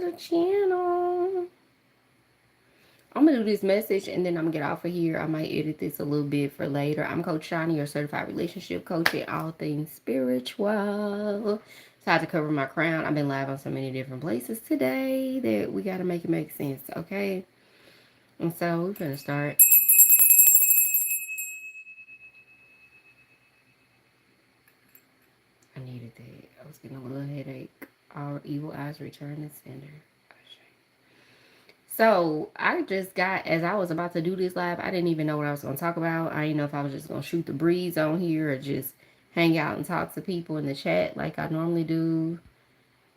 the channel. I'm gonna do this message and then I'm gonna get off of here. I might edit this a little bit for later. I'm Coach Shani, your certified relationship coach in all things spiritual. So I had to cover my crown. I've been live on so many different places today that we gotta make it make sense, okay? And so we're gonna start. I needed that. I was getting a little headache. All evil eyes return to sender. So I just got, as I was about to do this live, I didn't even know what I was going to talk about. I didn't know if I was just going to shoot the breeze on here or just hang out and talk to people in the chat like I normally do.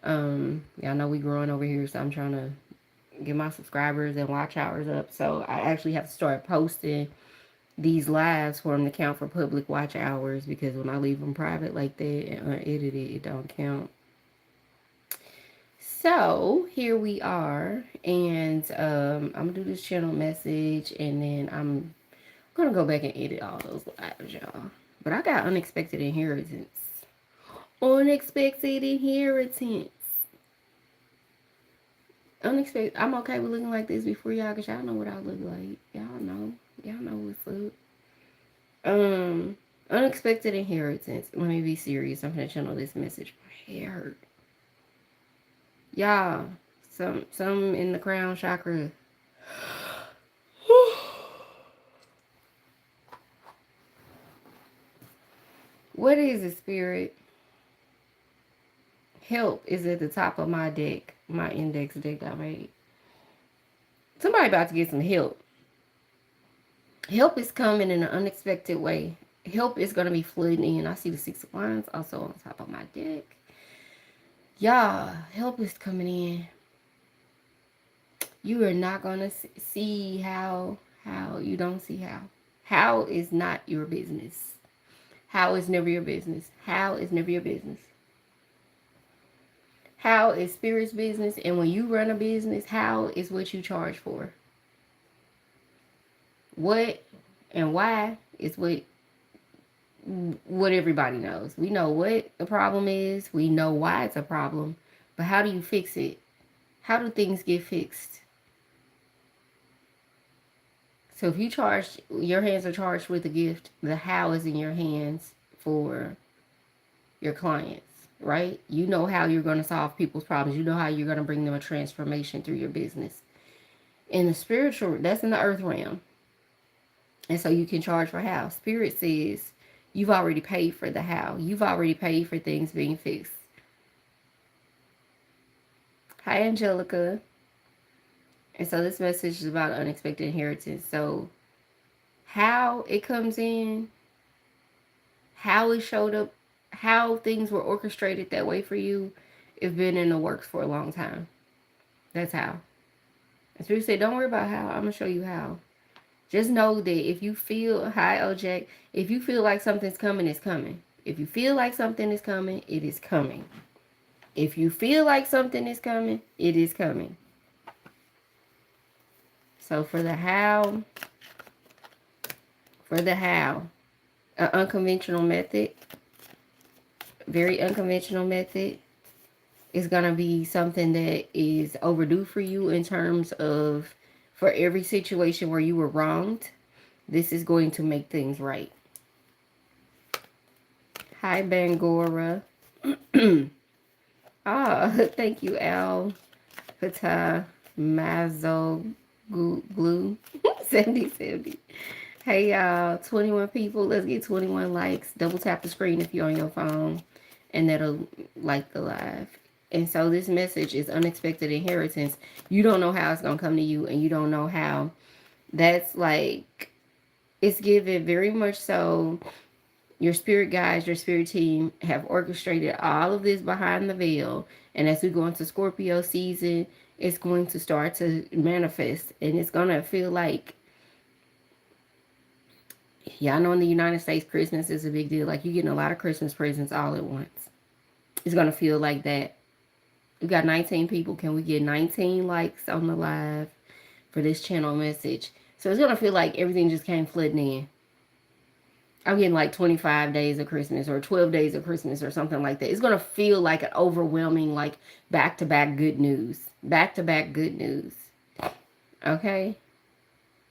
Y'all know we growing over here, so I'm trying to get my subscribers and watch hours up. So I actually have to start posting these lives for them to count for public watch hours, because when I leave them private like that and unedited, it don't count. So here we are, and I'm gonna do this channel message, and then I'm gonna go back and edit all those lives, y'all. But I got unexpected inheritance. Unexpected inheritance. Unexpected. I'm okay with looking like this before y'all, cause y'all know what I look like. Y'all know. Y'all know what's up. Unexpected inheritance. Let me be serious. I'm gonna channel this message. My hair hurt. Y'all, some in the crown chakra. What is it, spirit? Help is at the top of my deck, my index deck I made. Somebody about to get some help. Help is coming in an unexpected way. Help is going to be flooding in. I see the Six of Wands also on top of my deck. Y'all, help is coming in. You are not going to see how you don't see how. How is not your business. How is never your business. How is never your business. How is spirit's business, and when you run a business, how is what you charge for. What and why is what everybody knows. We know what the problem is. We know why it's a problem. But how do you fix it? How do things get fixed? So if you charge, your hands are charged with a gift, the how is in your hands for your clients, right? You know how you're going to solve people's problems. You know how you're going to bring them a transformation through your business. In the spiritual, that's in the earth realm. And so you can charge for how. Spirit says you've already paid for the how. You've already paid for things being fixed. Hi, Angelica. And so this message is about unexpected inheritance. So how it comes in, how it showed up, how things were orchestrated that way for you, it's been in the works for a long time. That's how. And Spirit said, don't worry about how. I'm going to show you how. Just know that if you feel, hi, Ojak, if you feel like something's coming, it's coming. If you feel like something is coming, it is coming. If you feel like something is coming, it is coming. So for the how, an unconventional method, very unconventional method, is going to be something that is overdue for you in terms of, for every situation where you were wronged, this is going to make things right. Hi, Bangora. Thank you, Al Fatah Mazo Glue 7070. Hey, y'all, 21 people. Let's get 21 likes. Double tap the screen if you're on your phone, and that'll like the live. And so this message is unexpected inheritance. You don't know how it's going to come to you, and you don't know how. That's like, it's given very much so. Your spirit guides, your spirit team have orchestrated all of this behind the veil. And as we go into Scorpio season, it's going to start to manifest. And it's going to feel like, y'all know in the United States, Christmas is a big deal. Like, you're getting a lot of Christmas presents all at once. It's going to feel like that. We got 19 people. Can we get 19 likes on the live for this channel message? So it's going to feel like everything just came flooding in. I'm getting like 25 days of Christmas or 12 days of Christmas or something like that. It's going to feel like an overwhelming, like back-to-back good news. Back-to-back good news. Okay?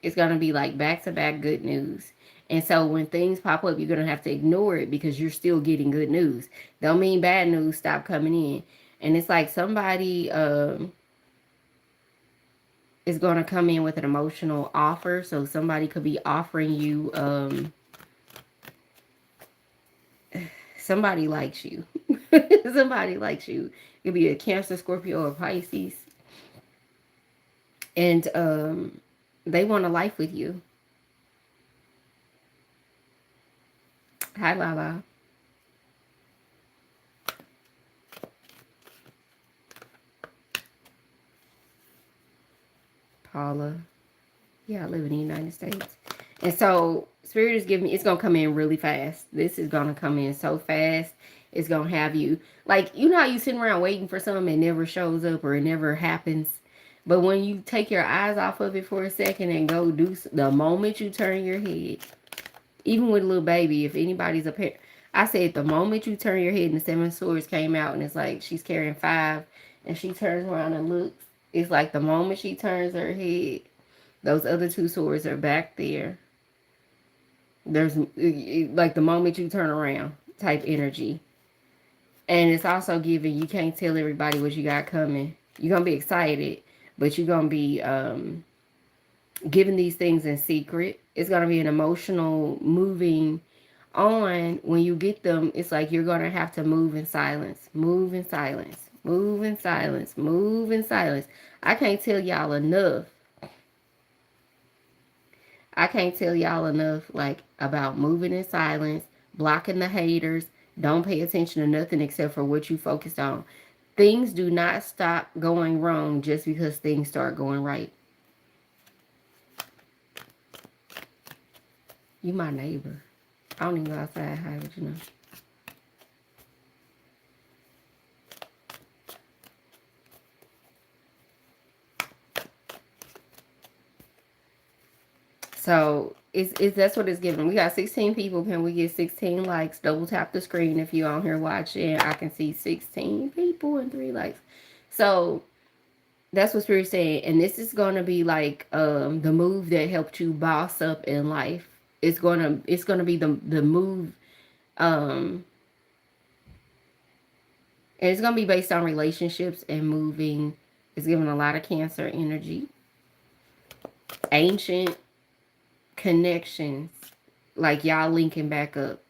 It's going to be like back-to-back good news. And so when things pop up, you're going to have to ignore it because you're still getting good news. Don't mean bad news stop coming in. And it's like somebody is going to come in with an emotional offer. So somebody could be offering you, somebody likes you. Somebody likes you. It could be a Cancer, Scorpio, or Pisces. And they want a life with you. Hi, Lala. Paula. Yeah, I live in the United States. And so Spirit is giving me, it's going to come in really fast. This is going to come in so fast. It's going to have you, like, you know how you sitting around waiting for something, it never shows up or it never happens. But when you take your eyes off of it for a second and go do, the moment you turn your head, even with a little baby, if anybody's a parent, I said the moment you turn your head and the 7 swords came out and it's like she's carrying 5 and she turns around and looks, it's like the moment she turns her head, those other 2 swords are back there. There's like the moment you turn around type energy. And it's also giving, you can't tell everybody what you got coming. You're going to be excited, but you're going to be giving these things in secret. It's going to be an emotional moving on. When you get them, it's like you're going to have to move in silence. Move in silence. Move in silence. Move in silence. I can't tell y'all enough. I can't tell y'all enough, like, about moving in silence, blocking the haters. Don't pay attention to nothing except for what you focused on. Things do not stop going wrong just because things start going right. You my neighbor. I don't even go outside. How would you know? So it's that's what it's giving. We got 16 people. Can we get 16 likes? Double tap the screen if you're on here watching. I can see 16 people and 3 likes. So that's what Spirit's saying. And this is gonna be like the move that helped you boss up in life. It's gonna be the move, and it's gonna be based on relationships and moving. It's giving a lot of Cancer energy. Ancient connections, like y'all linking back up.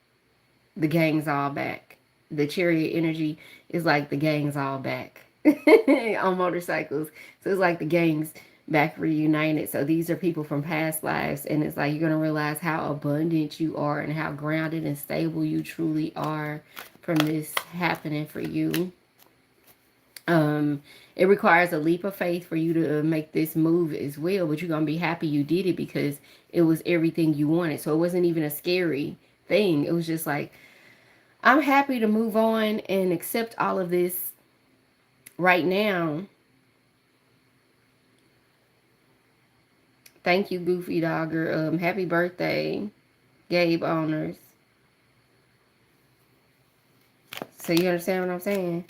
The gang's all back. The Chariot energy is like the gang's all back on motorcycles. So it's like the gang's back reunited. So these are people from past lives, and it's like you're going to realize how abundant you are and how grounded and stable you truly are from this happening for you. It requires a leap of faith for you to make this move as well, but you're going to be happy you did it because it was everything you wanted. So it wasn't even a scary thing. It was just like, I'm happy to move on and accept all of this right now. Thank you, Goofy Dogger. Happy birthday, Gabe Owners. So you understand what I'm saying?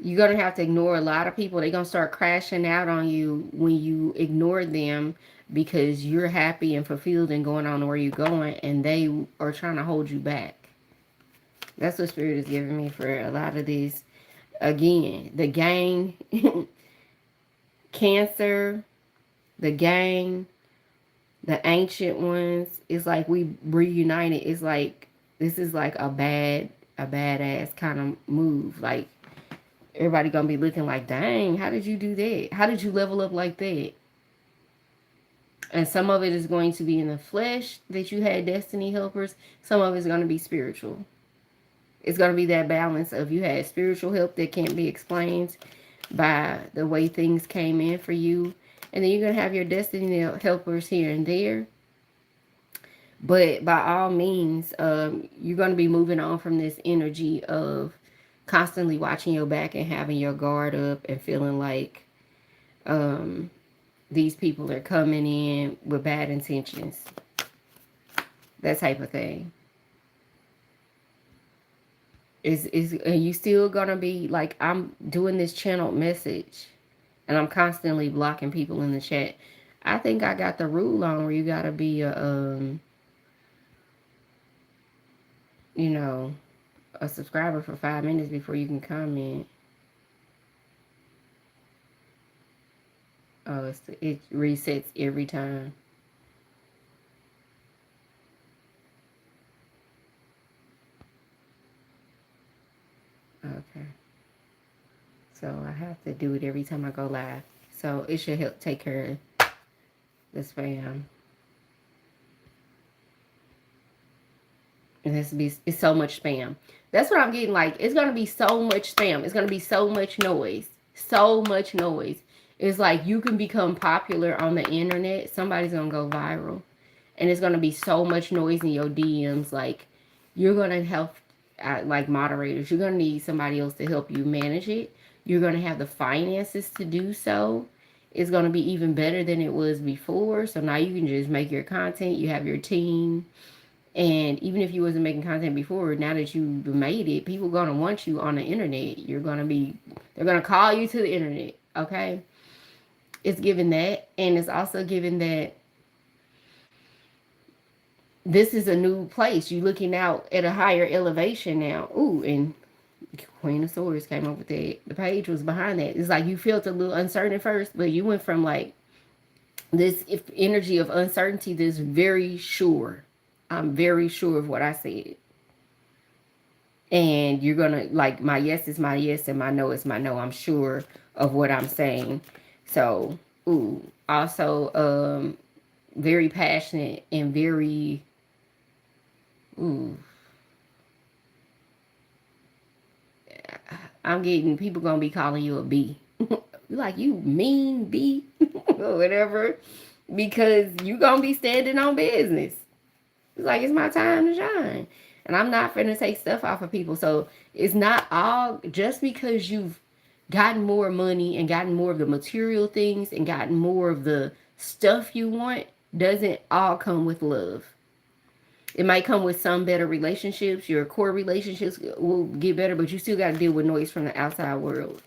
You're going to have to ignore a lot of people. They're going to start crashing out on you when you ignore them because you're happy and fulfilled and going on where you're going, and they are trying to hold you back. That's what Spirit is giving me for a lot of these. Again, the gang, Cancer, the gang, the ancient ones. It's like we reunited. It's like this is like a badass kind of move. Like everybody gonna be looking like, dang, how did you do that? How did you level up like that? And some of it is going to be in the flesh that you had destiny helpers. Some of it is going to be spiritual. It's going to be that balance of you had spiritual help that can't be explained by the way things came in for you. And then you're going to have your destiny helpers here and there. But by all means, you're going to be moving on from this energy of constantly watching your back and having your guard up and feeling like these people are coming in with bad intentions. that type of thing. Is you still gonna be like, I'm doing this channeled message and I'm constantly blocking people in the chat. I think I got the rule on where you gotta be a you know, a subscriber for 5 minutes before you can comment. Oh, it resets every time. Okay. So I have to do it every time I go live. So it should help take care of the spam. It has to be, it's so much spam. That's what I'm getting. Like, it's gonna be so much spam. It's gonna be so much noise. So much noise. It's like you can become popular on the internet. Somebody's gonna go viral. And it's gonna be so much noise in your DMs. Like, you're gonna help, like moderators. You're gonna need somebody else to help you manage it. You're gonna have the finances to do so. It's gonna be even better than it was before. So now you can just make your content. You have your team. And even if you wasn't making content before, now that you've made it, people are gonna want you on the internet. They're gonna call you to the internet. Okay, it's given that, and it's also given that this is a new place. You're looking out at a higher elevation now. Ooh, and Queen of Swords came up with that. The page was behind that. It's like you felt a little uncertain at first, but you went from like this energy of uncertainty, this very sure. I'm very sure of what I said. And you're gonna, like, my yes is my yes and my no is my no. I'm sure of what I'm saying. So, ooh, also very passionate and very, ooh, I'm getting people gonna be calling you a B. Like, you mean B or whatever, because you gonna be standing on business. It's like, it's my time to shine. And I'm not finna take stuff off of people. So it's not all just because you've gotten more money and gotten more of the material things and gotten more of the stuff you want, doesn't all come with love. It might come with some better relationships. Your core relationships will get better, but you still got to deal with noise from the outside world.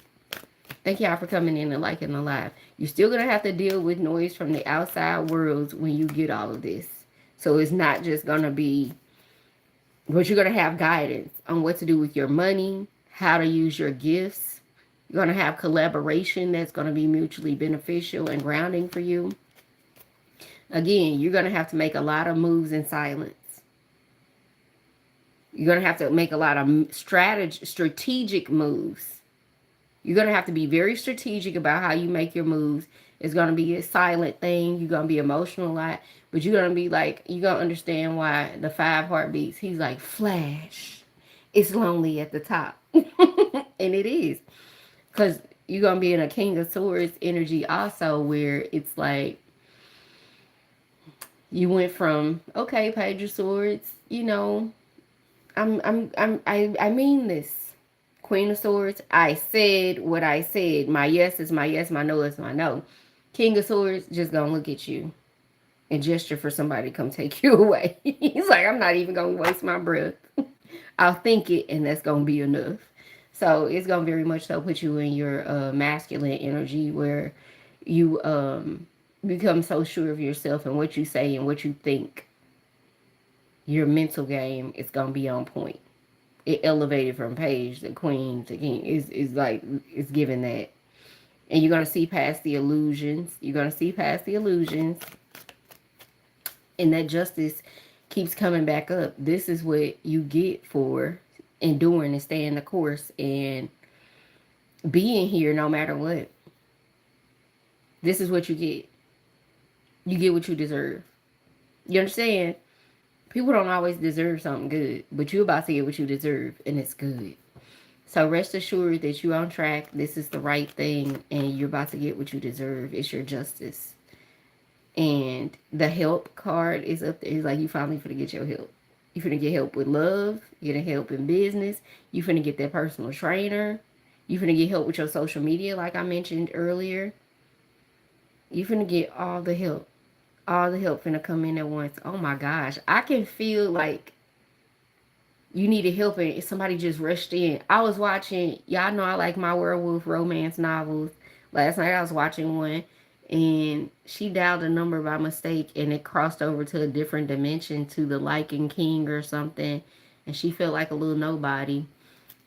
Thank y'all for coming in and liking the live. You're still going to have to deal with noise from the outside world when you get all of this. So it's not just going to be, but you're going to have guidance on what to do with your money, how to use your gifts. You're going to have collaboration that's going to be mutually beneficial and grounding for you. Again, you're going to have to make a lot of moves in silence. You're going to have to make a lot of strategic moves. You're going to have to be very strategic about how you make your moves. It's going to be a silent thing. You're going to be emotional a lot. But you're going to be like, you're going to understand why the 5 heartbeats, he's like, flash. It's lonely at the top. And it is. Because you're going to be in a King of Swords energy also, where it's like, you went from, okay, Page of Swords, you know, I mean this. Queen of Swords, I said what I said. My yes is my yes, my no is my no. King of Swords just gonna look at you and gesture for somebody to come take you away. He's like, I'm not even gonna waste my breath. I'll think it, and that's gonna be enough. So it's gonna very much so put you in your masculine energy, where you become so sure of yourself and what you say and what you think. Your mental game is gonna be on point. It elevated from page to queen to king. Is like, it's given that. And you're gonna see past the illusions. You're gonna see past the illusions. And that justice keeps coming back up. This is what you get for enduring and staying the course and being here no matter what. This is what you get. You get what you deserve. You understand? People don't always deserve something good, but you're about to get what you deserve, and it's good. So rest assured that you're on track. This is the right thing, and you're about to get what you deserve. It's your justice. And the help card is up there. It's like, you finally finna get your help. You finna get help with love. You're gonna help in business. You finna get that personal trainer. You finna get help with your social media, like I mentioned earlier. You finna get all the help. All the help finna come in at once. Oh my gosh. I can feel like you needed help and somebody just rushed in. I was watching, y'all know I like my werewolf romance novels. Last night I was watching one and she dialed a number by mistake and it crossed over to a different dimension to the Lycan King or something. And she felt like a little nobody.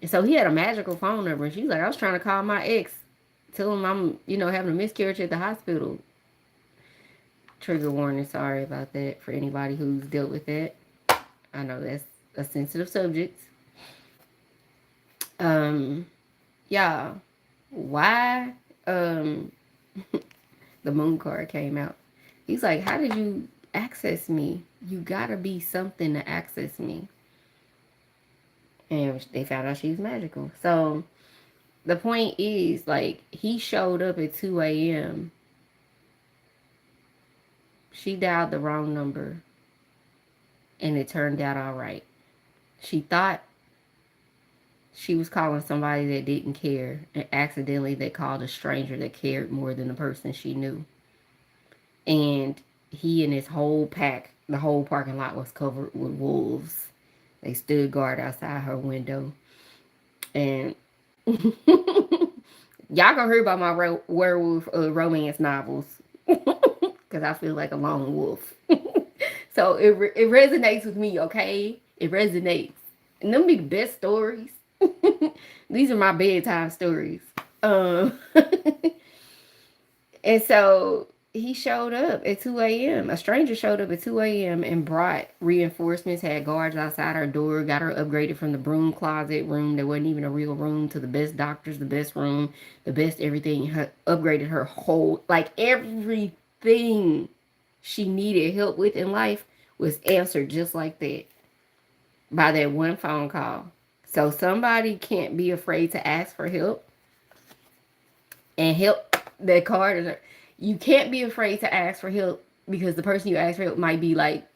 And so he had a magical phone number. And she's like, I was trying to call my ex, tell him I'm, having a miscarriage at the hospital. Trigger warning, sorry about that for anybody who's dealt with that. I know that's a sensitive subject. Yeah, why the moon card came out. He's like, how did you access me? You gotta be something to access me. And they found out she was magical. So the point is, like, he showed up at 2 a.m. She dialed the wrong number. And it turned out all right. She thought she was calling somebody that didn't care. And accidentally they called a stranger that cared more than the person she knew. And he and his whole pack, the whole parking lot was covered with wolves. They stood guard outside her window. And y'all gonna hear about my werewolf romance novels. Because I feel like a lone wolf. So it resonates with me, okay? It resonates. And them be the best stories. These are my bedtime stories. And so he showed up at 2 a.m. A stranger showed up at 2 a.m. and brought reinforcements, had guards outside her door, got her upgraded from the broom closet room that wasn't even a real room to the best doctors, the best room, the best everything. Upgraded her whole, like everything she needed help with in life was answered just like that by that one phone call. So somebody can't be afraid to ask for help and help that card. You can't be afraid to ask for help because the person you ask for help might be like,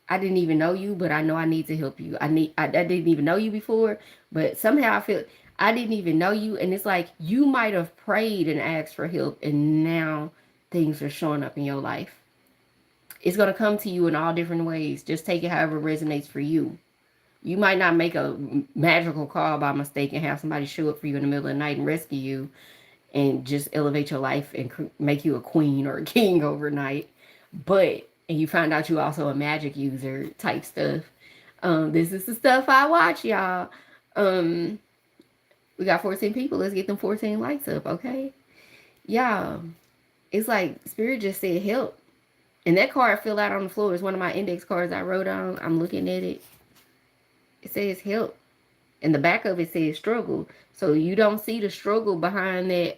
I didn't even know you, but I know I need to help you. I didn't even know you before, but somehow I feel I didn't even know you. And it's like you might have prayed and asked for help and now things are showing up in your life. It's going to come to you in all different ways. Just take it however it resonates for you. You might not make a magical call by mistake and have somebody show up for you in the middle of the night and rescue you and just elevate your life and make you a queen or a king overnight. But, and you find out you also a magic user type stuff. This is the stuff I watch, y'all. We got 14 people. Let's get them 14 lights up, okay? Y'all, it's like Spirit just said help. And that card filled out on the floor is one of my index cards I wrote on. I'm looking at it. It says help. And the back of it says struggle. So you don't see the struggle behind that.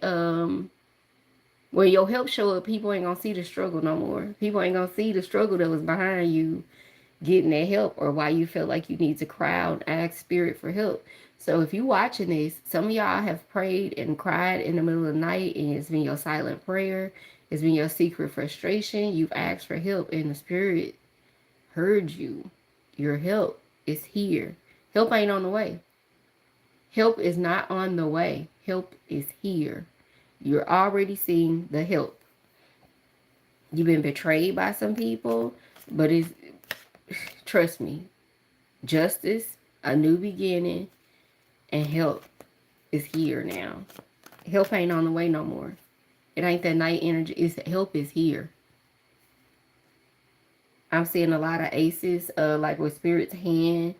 When your help show up, people ain't gonna see the struggle no more. People ain't gonna see the struggle that was behind you getting that help or why you felt like you need to cry out and ask Spirit for help. So if you watching this, some of y'all have prayed and cried in the middle of the night and it's been your silent prayer. It's been your secret frustration. You've asked for help and the Spirit heard you. Your help is here. Help ain't on the way. Help is not on the way. Help is here. You're already seeing the help. You've been betrayed by some people, but trust me, justice, a new beginning, and help is here now. Help ain't on the way no more. It ain't that night energy. Help is here. I'm seeing a lot of aces, like with Spirit's hand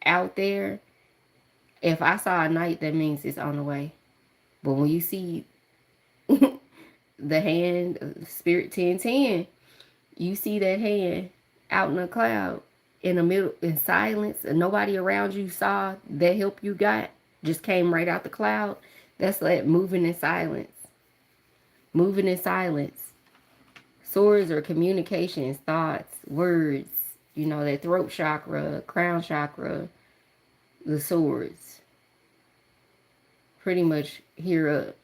out there. If I saw a knight, that means it's on the way. But when you see the hand, Spirit 1010, you see that hand out in the cloud, in the middle, in silence, and nobody around you saw that help you got, just came right out the cloud. That's like moving in silence. Moving in silence. Swords are communications, thoughts, words. You know, that throat chakra, crown chakra, the swords. Pretty much here up.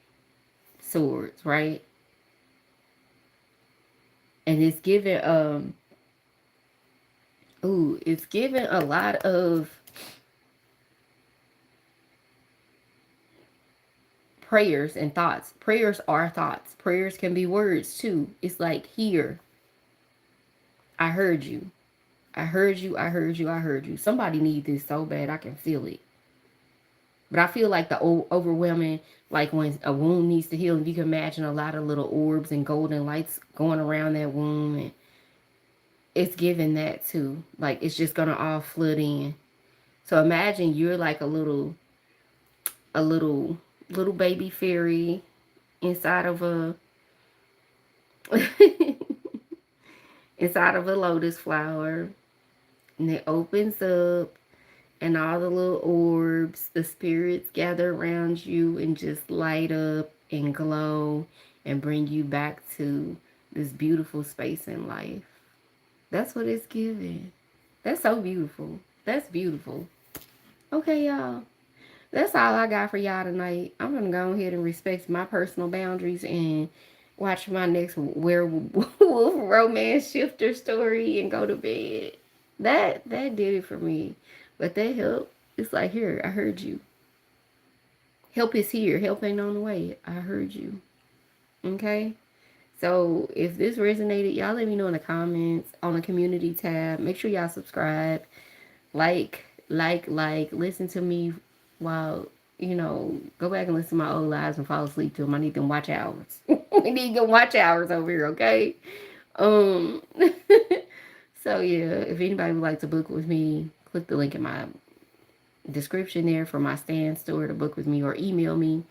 Swords, right? And it's given it's given a lot of prayers and thoughts. Prayers are thoughts. Prayers can be words too. It's like here. I heard you. I heard you. I heard you. I heard you. Somebody needs this so bad. I can feel it. But I feel like the overwhelming, like when a wound needs to heal, if you can imagine a lot of little orbs and golden lights going around that wound, and it's giving that too. Like it's just gonna all flood in. So imagine you're like a little baby fairy inside of a inside of a lotus flower, and it opens up, and all the little orbs, the spirits gather around you and just light up and glow and bring you back to this beautiful space in life. That's what it's giving. That's so beautiful. That's beautiful. Okay, y'all. That's all I got for y'all tonight. I'm going to go ahead and respect my personal boundaries and watch my next werewolf romance shifter story and go to bed. That did it for me. But that helped. It's like, here, I heard you. Help is here. Help ain't on the way. I heard you. Okay? So if this resonated, y'all let me know in the comments on the community tab. Make sure y'all subscribe. Like. Listen to me while, go back and listen to my old lives and fall asleep to them. I need them watch hours. We need them watch hours over here, okay? Um, so yeah, if anybody would like to book with me, click the link in my description there for my Stan.Store to book with me, or email me,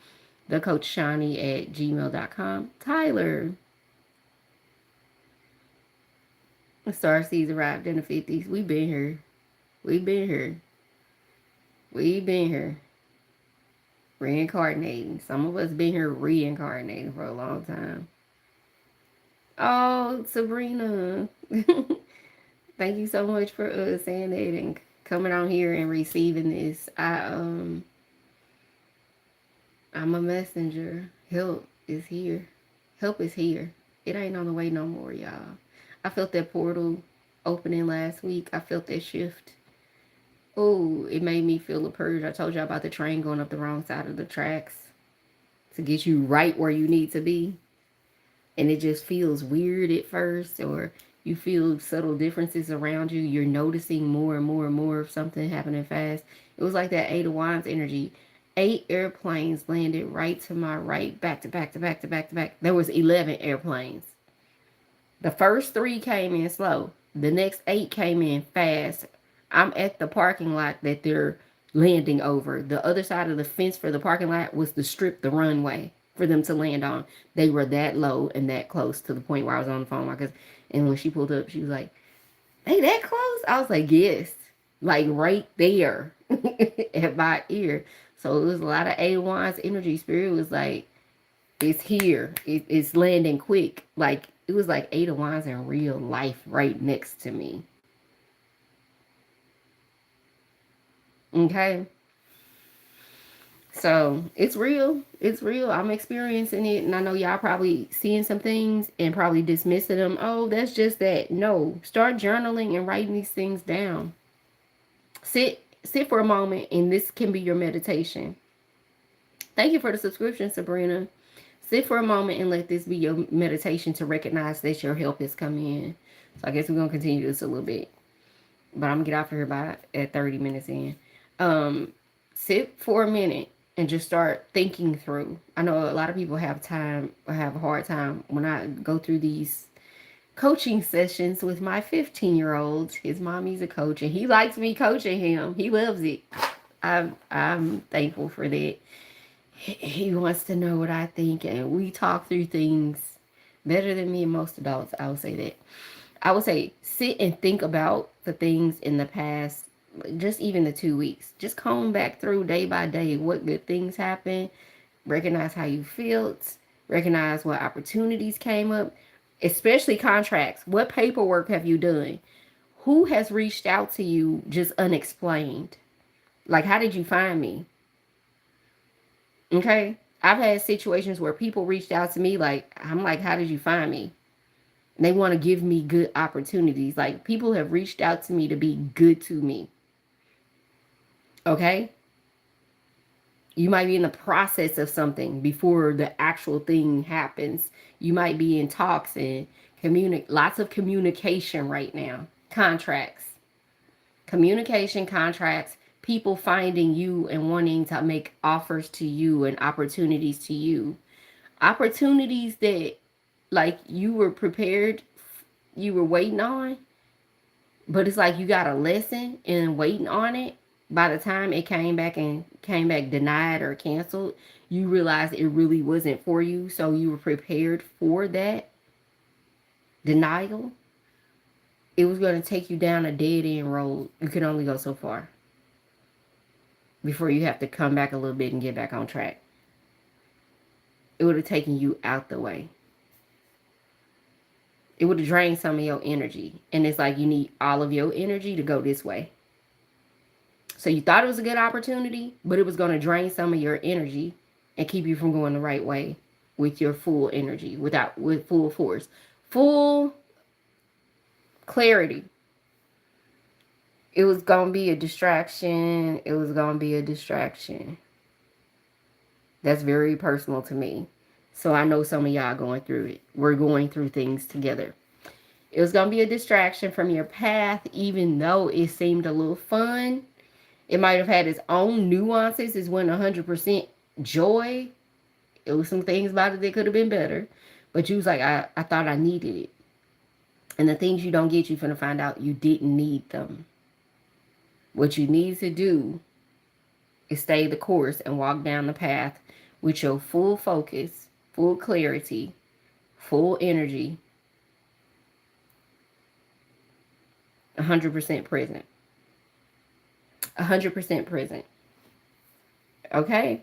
thecoachshani@gmail.com. Tyler, the star seeds arrived in the 50s. We've been here. We've been here. We've been here. Reincarnating. Some of us been here reincarnating for a long time. Oh, Sabrina. Thank you so much for saying that and coming on here and receiving this. I'm a messenger. Help is here. Help is here. It ain't on the way no more, y'all. I felt that portal opening last week. I felt that shift. Oh, it made me feel a purge. I told y'all about the train going up the wrong side of the tracks to get you right where you need to be. And it just feels weird at first, or you feel subtle differences around you. You're noticing more and more and more of something happening fast. It was like that 8 of Wands energy. 8 airplanes landed right to my right, back to back to back to back to back. There was 11 airplanes. The first 3 came in slow. The next 8 came in fast. I'm at the parking lot that they're landing over. The other side of the fence for the parking lot was the strip, the runway for them to land on. They were that low and that close to the point where I was on the phone. And when she pulled up, she was like, "They that close?" I was like, "Yes." Like right there at my ear. So it was a lot of A1's energy. Spirit was like, it's here. It's landing quick. Like it was like 8 of Wands in real life right next to me. Okay. So it's real. It's real. I'm experiencing it. And I know y'all probably seeing some things and probably dismissing them. Oh, that's just that. No. Start journaling and writing these things down. Sit for a moment, and this can be your meditation. Thank you for the subscription, Sabrina. Sit for a moment and let this be your meditation to recognize that your help is coming in. So I guess we're going to continue this a little bit. But I'm going to get off of here by at 30 minutes in. Sit for a minute and just start thinking through. I know a lot of people have a hard time when I go through these coaching sessions with my 15-year-old. His mommy's a coach and he likes me coaching him. He loves it. I'm thankful for that. He wants to know what I think, and we talk through things better than me and most adults. I would say that. I would say sit and think about the things in the past, just even the 2 weeks. Just comb back through day by day what good things happened. Recognize how you felt. Recognize what opportunities came up, especially contracts. What paperwork have you done? Who has reached out to you just unexplained? Like, how did you find me? Okay. I've had situations where people reached out to me I'm like, how did you find me? And they want to give me good opportunities. Like, people have reached out to me to be good to me. Okay. You might be in the process of something before the actual thing happens. You might be in talks and lots of communication right now. Contracts. Communication, contracts, people finding you and wanting to make offers to you and opportunities to you. Opportunities that like you were prepared, you were waiting on, but it's like you got a lesson and waiting on it. By the time it came back denied or canceled, you realized it really wasn't for you. So you were prepared for that denial. It was going to take you down a dead end road. You can only go so far before you have to come back a little bit and get back on track. It would have taken you out the way. It would have drained some of your energy. And it's like you need all of your energy to go this way. So you thought it was a good opportunity, but it was going to drain some of your energy and keep you from going the right way with your full energy, with full force, full clarity. It was going to be a distraction. It was going to be a distraction. That's very personal to me. So I know some of y'all going through it. We're going through things together. It was going to be a distraction from your path, even though it seemed a little fun. It might have had its own nuances. It wasn't 100% joy. It was some things about it that could have been better. But you was like, I thought I needed it. And the things you don't get, you're going to find out you didn't need them. What you need to do is stay the course and walk down the path with your full focus, full clarity, full energy, 100% present. 100% present. Okay?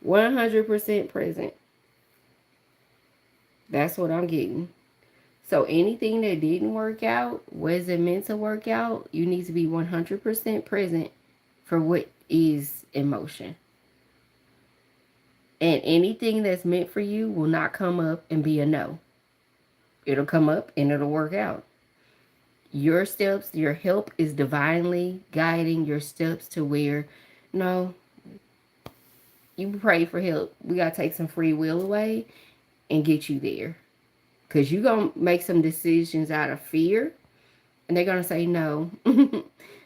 100% present. That's what I'm getting. So anything that didn't work out, wasn't meant to work out, you need to be 100% present for what is in motion. And anything that's meant for you will not come up and be a no. It'll come up and it'll work out. Your steps, your help is divinely guiding your steps to where, no, you pray for help. We got to take some free will away and get you there. Because you're going to make some decisions out of fear. And they're going to say no.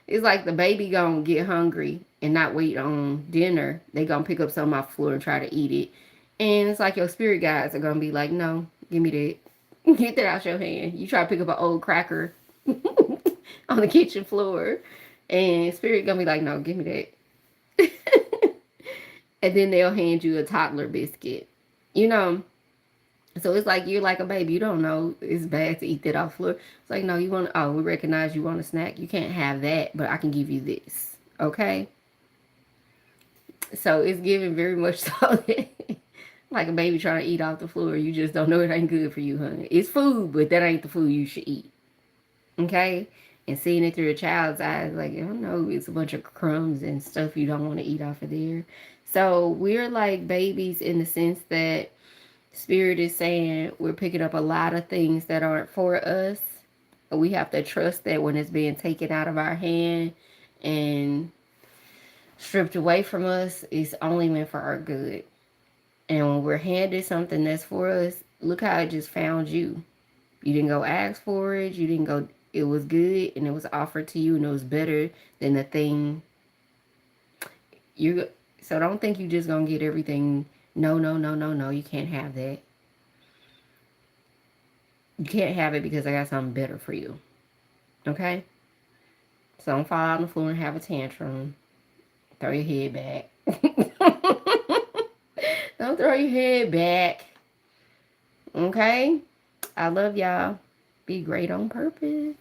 It's like the baby going to get hungry and not wait on dinner. They're going to pick up something off the floor and try to eat it. And it's like your spirit guides are going to be like, no, give me that. Get that out your hand. You try to pick up an old cracker on the kitchen floor. And spirit going to be like, no, give me that. And then they'll hand you a toddler biscuit. You know. So it's like you're like a baby. You don't know it's bad to eat that off the floor. It's like, no, we recognize you want a snack. You can't have that, but I can give you this. Okay? So it's giving very much so like a baby trying to eat off the floor. You just don't know it ain't good for you, honey. It's food, but that ain't the food you should eat. Okay? And seeing it through a child's eyes, like, I don't know, it's a bunch of crumbs and stuff you don't want to eat off of there. So we're like babies in the sense that Spirit is saying we're picking up a lot of things that aren't for us. We have to trust that when it's being taken out of our hand and stripped away from us, it's only meant for our good. And when we're handed something that's for us, look how it just found you. You didn't go ask for it. You didn't go, it was good and it was offered to you and it was better than the thing. So don't think you just gonna get everything. No, you can't have that. You can't have it because I got something better for you. Okay? So don't fall out on the floor and have a tantrum. Throw your head back. Don't throw your head back. Okay? I love y'all. Be great on purpose.